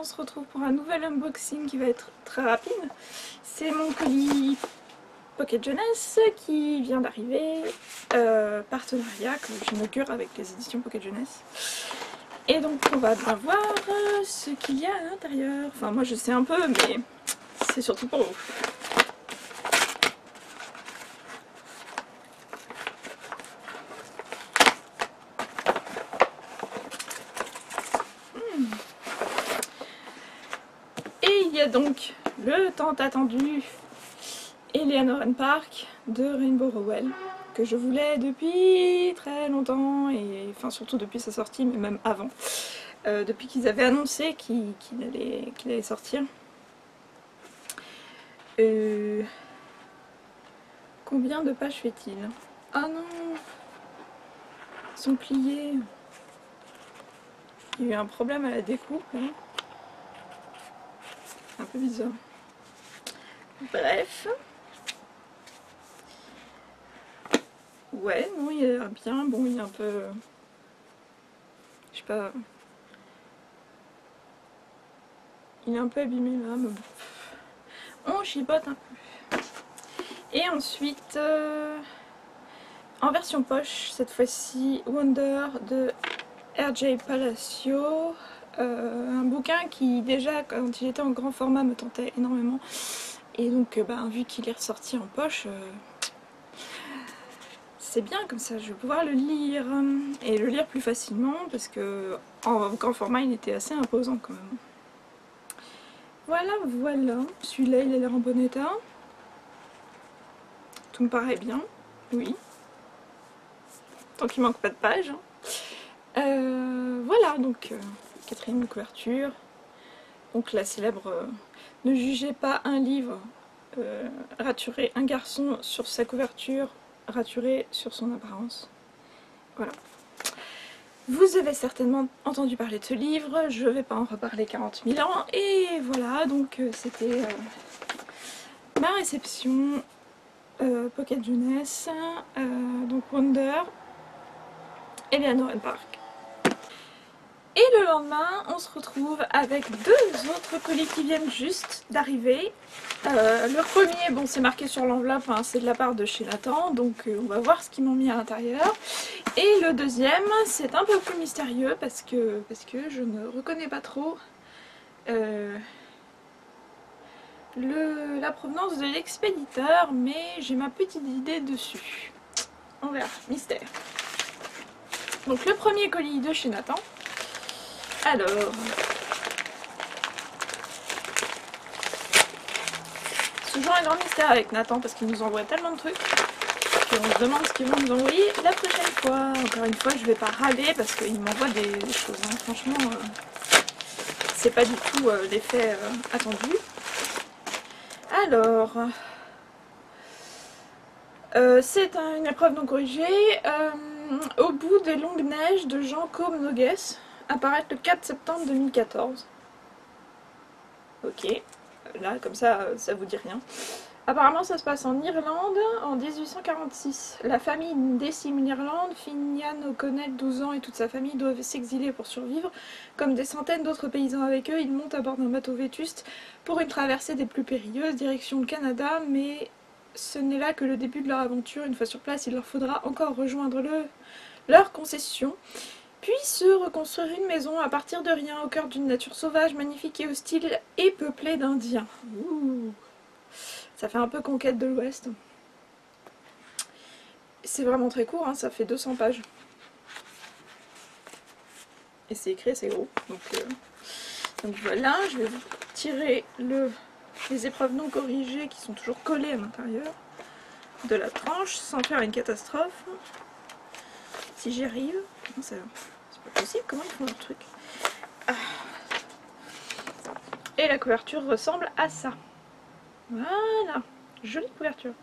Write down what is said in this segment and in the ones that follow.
se retrouve pour un nouvel unboxing qui va être très rapide. C'est mon colis Pocket Jeunesse qui vient d'arriver, partenariat que j'inaugure avec les éditions Pocket Jeunesse. Et donc on va bien voir ce qu'il y a à l'intérieur. Enfin moi je sais un peu, mais c'est surtout pour vous. Et il y a donc le tant attendu Eleanor and Park de Rainbow Rowell, que je voulais depuis très longtemps, et enfin surtout depuis sa sortie, mais même avant, depuis qu'ils avaient annoncé qu'il allait sortir. Combien de pages fait-il? Ah non, ils sont pliés. Il y a eu un problème à la découpe, hein. Un peu bizarre. Bref. Ouais, non, il a l'air bien. Bon, il est un peu... Je sais pas... Il est un peu abîmé là, mais bon. On chipote un peu. Et ensuite, en version poche, cette fois-ci, Wonder de R.J. Palacio. Un bouquin qui déjà, quand il était en grand format, me tentait énormément. Et donc, vu qu'il est ressorti en poche... c'est bien, comme ça je vais pouvoir le lire, et le lire plus facilement parce que en grand format il était assez imposant quand même. Voilà, voilà, celui-là il a l'air en bon état, tout me paraît bien, oui, tant qu'il manque pas de pages. Voilà, donc quatrième couverture, donc la célèbre ne jugez pas un livre, raturez un garçon sur sa couverture, raturé sur son apparence. Voilà. Vous avez certainement entendu parler de ce livre, je ne vais pas en reparler 40 000 ans. Et voilà, donc c'était ma réception Pocket Jeunesse, donc Wonder, Eleanor and Park. Et le lendemain, on se retrouve avec deux autres colis qui viennent juste d'arriver. Le premier, bon c'est marqué sur l'enveloppe, hein, c'est de la part de chez Nathan, donc on va voir ce qu'ils m'ont mis à l'intérieur. Et le deuxième, c'est un peu plus mystérieux parce que je ne reconnais pas trop la provenance de l'expéditeur, mais j'ai ma petite idée dessus. On verra, mystère. Donc le premier colis de chez Nathan. Alors, c'est toujours un grand mystère avec Nathan parce qu'il nous envoie tellement de trucs qu'on se demande ce qu'ils vont nous envoyer la prochaine fois. Encore une fois, je vais pas râler parce qu'il m'envoie des choses, hein. Franchement, c'est pas du tout l'effet attendu. Alors, c'est une épreuve non corrigée. Au bout des longues neiges de Jean Côme Noguès, apparaître le 4 septembre 2014. Ok, là comme ça, ça vous dit rien. Apparemment ça se passe en Irlande en 1846. La famille décime l'Irlande, Finian O'Connell, 12 ans, et toute sa famille doivent s'exiler pour survivre. Comme des centaines d'autres paysans avec eux, ils montent à bord d'un bateau vétuste pour une traversée des plus périlleuses, direction le Canada, mais ce n'est là que le début de leur aventure. Une fois sur place, il leur faudra encore rejoindre leur concession, puis se reconstruire une maison à partir de rien au cœur d'une nature sauvage, magnifique et hostile et peuplée d'Indiens. Ça fait un peu conquête de l'Ouest. C'est vraiment très court, hein, ça fait 200 pages. Et c'est écrit assez gros. Donc voilà, je vais vous tirer les épreuves non corrigées qui sont toujours collées à l'intérieur de la tranche sans faire une catastrophe. Si j'y arrive. Non, c'est pas possible, comment ils font leur truc? Et la couverture ressemble à ça. Voilà, jolie couverture.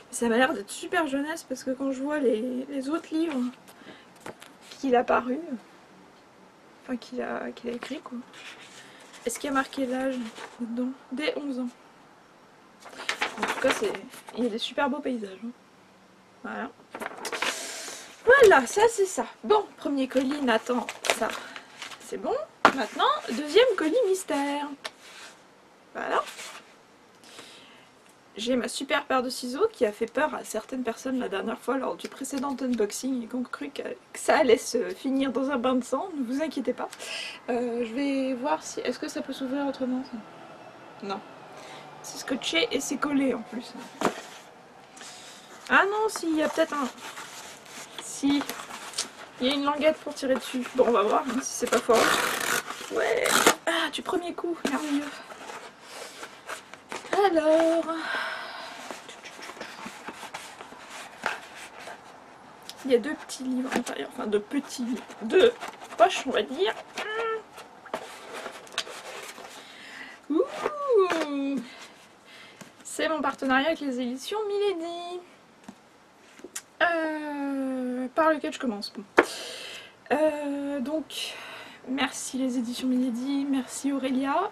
Ça m'a l'air d'être super jeunesse parce que quand je vois les autres livres qu'il a paru, enfin qu'il a écrit quoi. Est-ce qu'il y a marqué l'âge dedans? Dès 11 ans. En tout cas, il y a des super beaux paysages. Hein. Voilà. Voilà, ça c'est ça. Bon, premier colis, Nathan, ça c'est bon. Maintenant, deuxième colis mystère. Voilà. J'ai ma super paire de ciseaux qui a fait peur à certaines personnes la dernière fois lors du précédent unboxing et qui ont cru que ça allait se finir dans un bain de sang. Ne vous inquiétez pas. Je vais voir si... Est-ce que ça peut s'ouvrir autrement ça? Non. C'est scotché et c'est collé en plus. Ah non, si, il y a peut-être un... Si. Il y a une languette pour tirer dessus. Bon, on va voir hein, si c'est pas fort. Ouais. Ah, du premier coup. Merveilleux. Alors... Il y a deux petits livres à l'intérieur. Enfin, deux poches, on va dire. Ouh. C'est mon partenariat avec les éditions Milady. Par lequel je commence. Donc, merci les éditions Milady, merci Aurélia.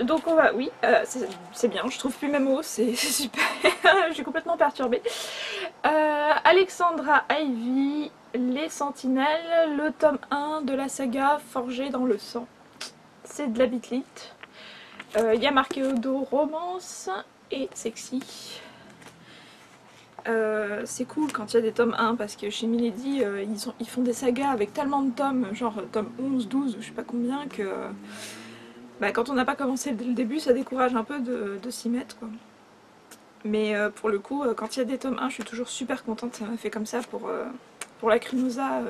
Donc on va, oui, c'est bien, je trouve plus mes mots, c'est super, je suis complètement perturbée. Alexandra Ivy, Les Sentinelles, le tome 1 de la saga Forgée dans le sang. C'est de la bitlite. Il y a marqué au dos romance et sexy. C'est cool quand il y a des tomes 1 parce que chez Milady ils font des sagas avec tellement de tomes, genre tome 11, 12, je sais pas combien, que bah, quand on n'a pas commencé dès le début ça décourage un peu de s'y mettre quoi. Mais pour le coup quand il y a des tomes 1 je suis toujours super contente, ça m'a fait comme ça pour Lacrimosa,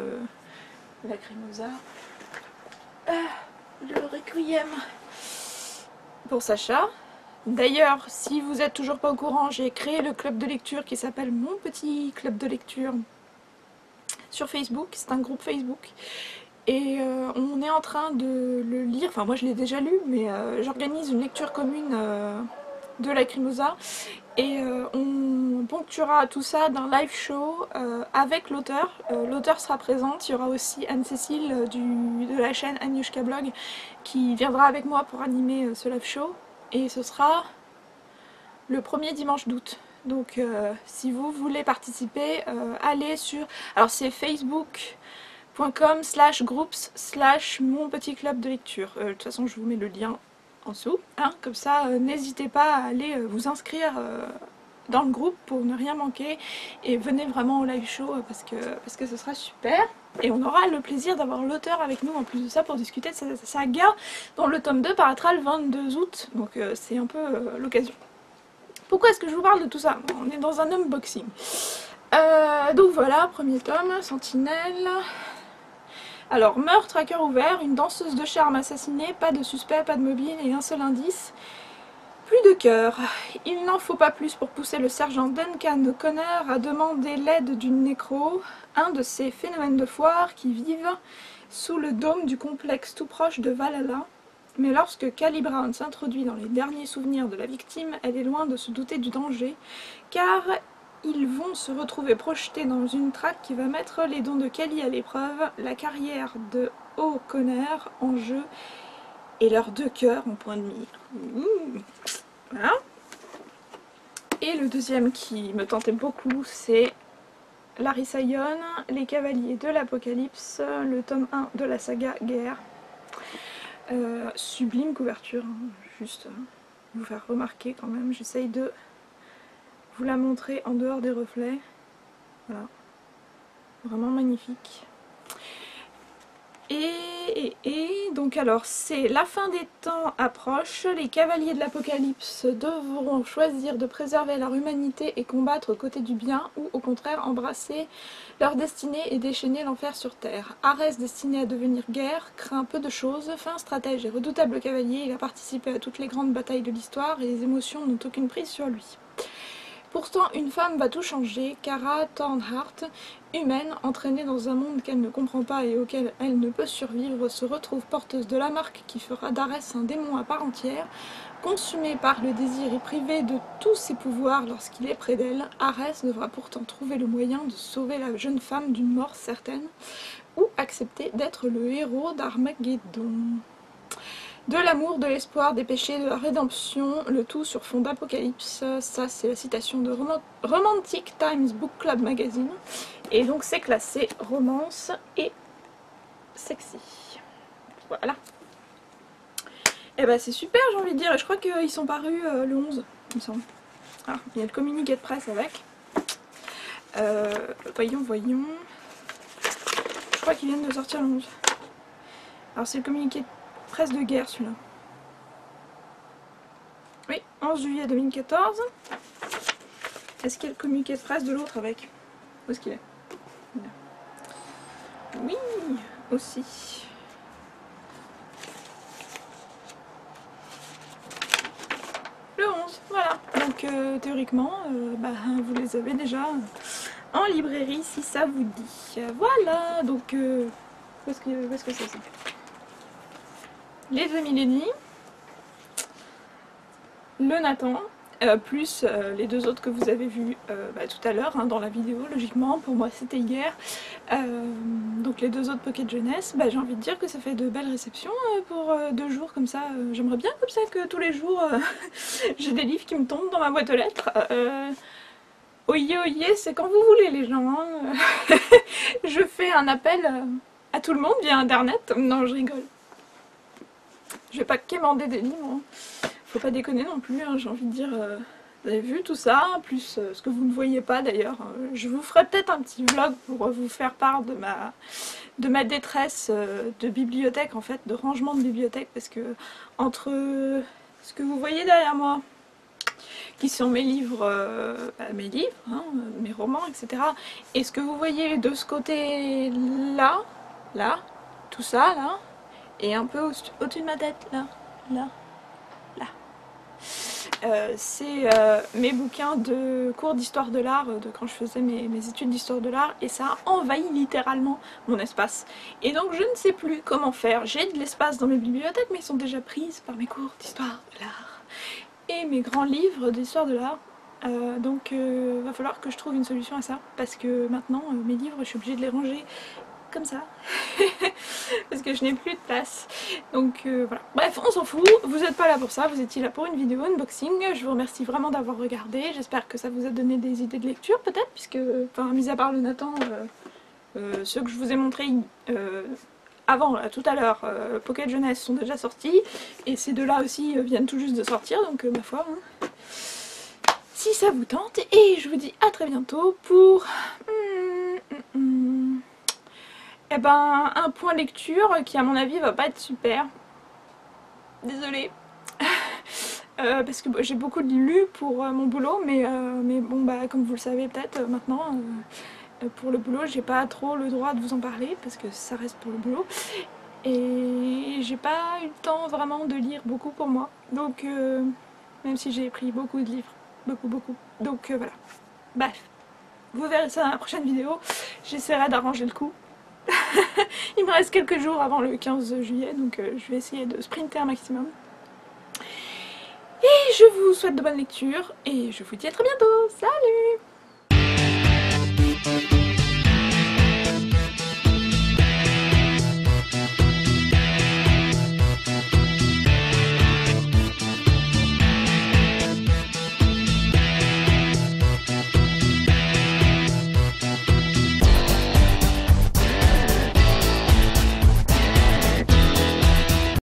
le Requiem pour Sacha. D'ailleurs, si vous n'êtes toujours pas au courant, j'ai créé le club de lecture qui s'appelle Mon Petit Club de Lecture sur Facebook. C'est un groupe Facebook. Et on est en train de le lire. Enfin, moi je l'ai déjà lu, mais j'organise une lecture commune de Lacrimosa. Et on ponctuera tout ça d'un live show avec l'auteur. L'auteur sera présente. Il y aura aussi Anne-Cécile de la chaîne Agnieszka Blog qui viendra avec moi pour animer ce live show. Et ce sera le premier dimanche d'août. Donc si vous voulez participer, allez sur... Alors c'est facebook.com/groups/mon petit club de lecture. De toute façon je vous mets le lien en dessous. Hein, comme ça n'hésitez pas à aller vous inscrire dans le groupe pour ne rien manquer. Et venez vraiment au live show parce que ce sera super. Et on aura le plaisir d'avoir l'auteur avec nous en plus de ça pour discuter de sa saga dont le tome 2 paraîtra le 22 août. Donc c'est un peu l'occasion. Pourquoi est-ce que je vous parle de tout ça? On est dans un unboxing. Donc voilà, premier tome, Sentinelle. Alors, meurtre à cœur ouvert, une danseuse de charme assassinée, pas de suspect, pas de mobile et un seul indice. Plus de cœur. Il n'en faut pas plus pour pousser le sergent Duncan O'Connor à demander l'aide d'une nécro, un de ces phénomènes de foire qui vivent sous le dôme du complexe tout proche de Valhalla. Mais lorsque Callie Brown s'introduit dans les derniers souvenirs de la victime, elle est loin de se douter du danger, car ils vont se retrouver projetés dans une traque qui va mettre les dons de Callie à l'épreuve, la carrière de O'Connor en jeu et leurs deux cœurs en point de mire. Voilà. Et le deuxième qui me tentait beaucoup, c'est Larissa Young, Les Cavaliers de l'Apocalypse, le tome 1 de la saga Guerre. Sublime couverture, hein. Juste vous faire remarquer quand même, j'essaye de vous la montrer en dehors des reflets. Voilà, vraiment magnifique. Et donc alors c'est la fin des temps approche, les cavaliers de l'apocalypse devront choisir de préserver leur humanité et combattre aux côtés du bien, ou au contraire embrasser leur destinée et déchaîner l'enfer sur terre. Arès, destiné à devenir guerre, craint peu de choses, fin stratège et redoutable cavalier, il a participé à toutes les grandes batailles de l'histoire et les émotions n'ont aucune prise sur lui. Pourtant, une femme va tout changer, Kara Thornhart, humaine, entraînée dans un monde qu'elle ne comprend pas et auquel elle ne peut survivre, se retrouve porteuse de la marque qui fera d'Arès un démon à part entière. Consumée par le désir et privée de tous ses pouvoirs lorsqu'il est près d'elle, Arès devra pourtant trouver le moyen de sauver la jeune femme d'une mort certaine, ou accepter d'être le héros d'Armageddon. De l'amour, de l'espoir, des péchés, de la rédemption, le tout sur fond d'apocalypse. Ça, c'est la citation de Romantic Times Book Club Magazine. Et donc, c'est classé romance et sexy. Voilà. Et bah c'est super, j'ai envie de dire. Je crois qu'ils sont parus le 11, il me semble. Ah, il y a le communiqué de presse avec. Voyons. Je crois qu'ils viennent de sortir le 11. Alors c'est le communiqué de presse de guerre celui-là. Oui, 11 juillet 2014. Est-ce qu'il y a le communiqué de presse de l'autre avec? Où est-ce qu'il est? Oui, aussi. Le 11, voilà. Donc théoriquement, vous les avez déjà en librairie si ça vous dit. Voilà, donc où est-ce que c'est ça? Les 2 millénies, le Nathan, plus les 2 autres que vous avez vus tout à l'heure dans la vidéo, logiquement, pour moi c'était hier. Donc les 2 autres Pocket Jeunesse, j'ai envie de dire que ça fait de belles réceptions pour 2 jours comme ça. J'aimerais bien comme ça que tous les jours j'ai des livres qui me tombent dans ma boîte aux lettres. Oyez, c'est quand vous voulez les gens. Hein. Je fais un appel à tout le monde via internet. Non, je rigole. Je vais pas quémander des livres. Hein. Faut pas déconner non plus, hein, j'ai envie de dire. Vous avez vu tout ça, plus ce que vous ne voyez pas d'ailleurs. Je vous ferai peut-être un petit vlog pour vous faire part de ma détresse de bibliothèque, en fait, de rangement de bibliothèque, parce que entre ce que vous voyez derrière moi, qui sont mes livres, hein, mes romans, etc. Et ce que vous voyez de ce côté-là, là, tout ça, là, et un peu au-dessus de ma tête, là. C'est mes bouquins de cours d'histoire de l'art, de quand je faisais mes études d'histoire de l'art, et ça a envahi littéralement mon espace. Et donc je ne sais plus comment faire. J'ai de l'espace dans mes bibliothèques, mais ils sont déjà prises par mes cours d'histoire de l'art et mes grands livres d'histoire de l'art. Donc va falloir que je trouve une solution à ça, parce que maintenant mes livres, je suis obligée de les ranger comme ça parce que je n'ai plus de place, donc voilà. Bref, on s'en fout, vous n'êtes pas là pour ça, vous étiez là pour une vidéo unboxing. Je vous remercie vraiment d'avoir regardé, j'espère que ça vous a donné des idées de lecture peut-être, puisque, enfin, mis à part le Nathan, ceux que je vous ai montrés avant, là, tout à l'heure, Pocket Jeunesse sont déjà sortis, et ces 2-là aussi viennent tout juste de sortir, donc ma foi, hein, si ça vous tente, et je vous dis à très bientôt pour un point lecture qui à mon avis va pas être super. Désolée. Parce que j'ai beaucoup lu pour mon boulot, mais bon comme vous le savez peut-être maintenant, pour le boulot j'ai pas trop le droit de vous en parler parce que ça reste pour le boulot. Et j'ai pas eu le temps vraiment de lire beaucoup pour moi. Donc même si j'ai pris beaucoup de livres. Beaucoup. Donc voilà. Bref. Vous verrez ça dans la prochaine vidéo. J'essaierai d'arranger le coup. Il me reste quelques jours avant le 15 juillet, donc je vais essayer de sprinter un maximum. Et je vous souhaite de bonnes lectures, et je vous dis à très bientôt. Salut!